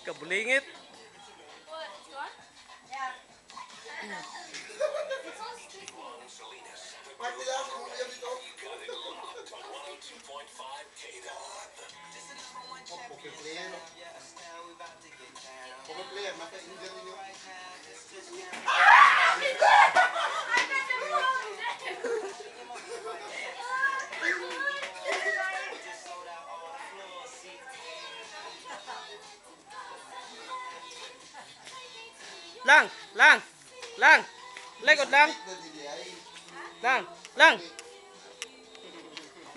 Kabulingit. Lang, lang, lang, lekot lang, lang, lang,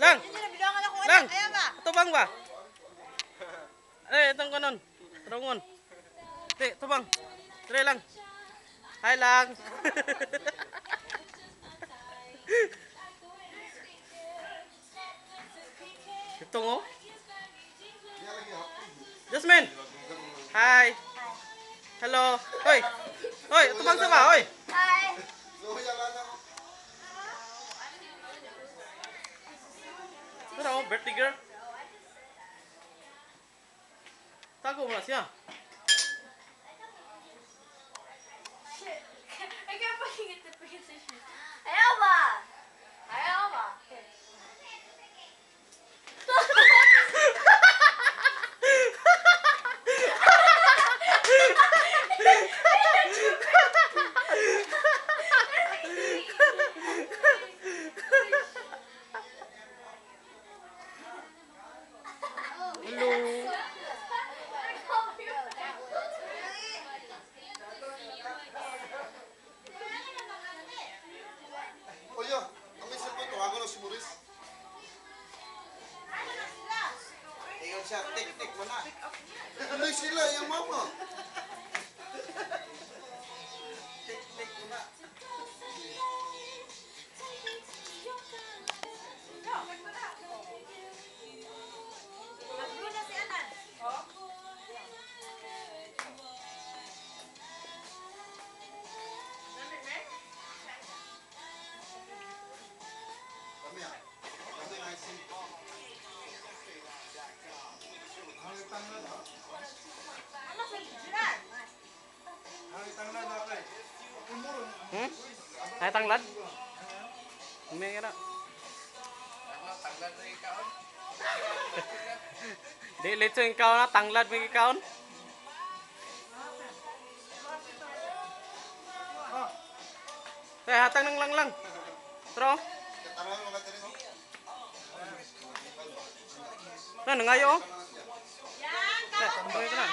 lang, lang, ito bang ba? Itong kanon, terungon, ito bang, tre lang, hai lang. Itong oh, Jasmine, hai. Hello. Hoy. Hoy, ito bang sama, hoy. Hi. Ito oh, birthday girl. Tago mo na siya. Shit. I can't fucking get the position. Ayaw ba? Ayaw ba? Tik-tik mo na. Tuloy sila, yung mama. Tik-tik mo na. Naglunas si Anan. Kami ah. Kami nga isin. Ano sa Jiran? Hai tanglad. Umi kira. Di lecho yung kaon na tanglad may kaon. Hatang nang lang. Tro. Katangan mo ka tiri mo. Na nangayo. Yan, Tayo ka na.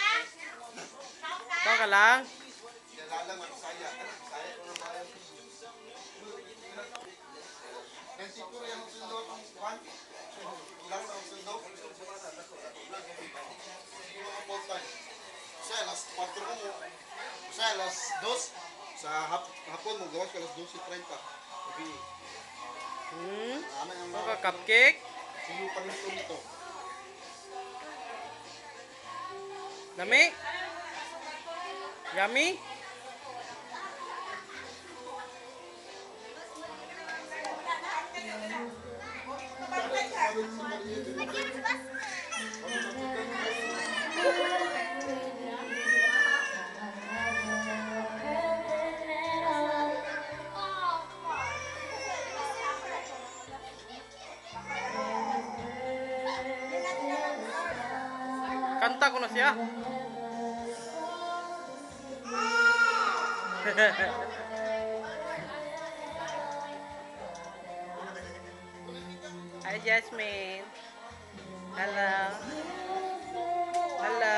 Tayo ka lang. Lalang ang saya. Saya ko na bayan. Kasi ko yung sundo ang kuhan. Lang ang sundo. Mga full-time. Saya alas 4 mo. Saya alas 2. Sa hapon mo gawas ka alas 12:30. Sabi. Ano yung Mga cupcake. siyo pa nito. Lami. Yummy. Kanta ko na siya. Hi Jasmine. Hello. Hello.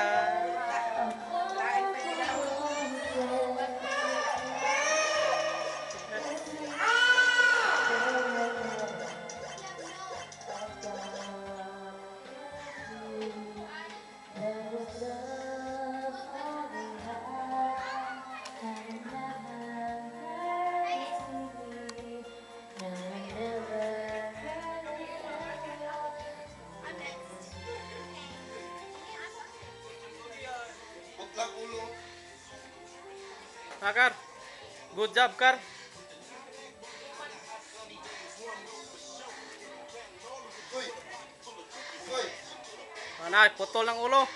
Putlang ulo. Kar. Good job, Kar. Na, putol ng ulo.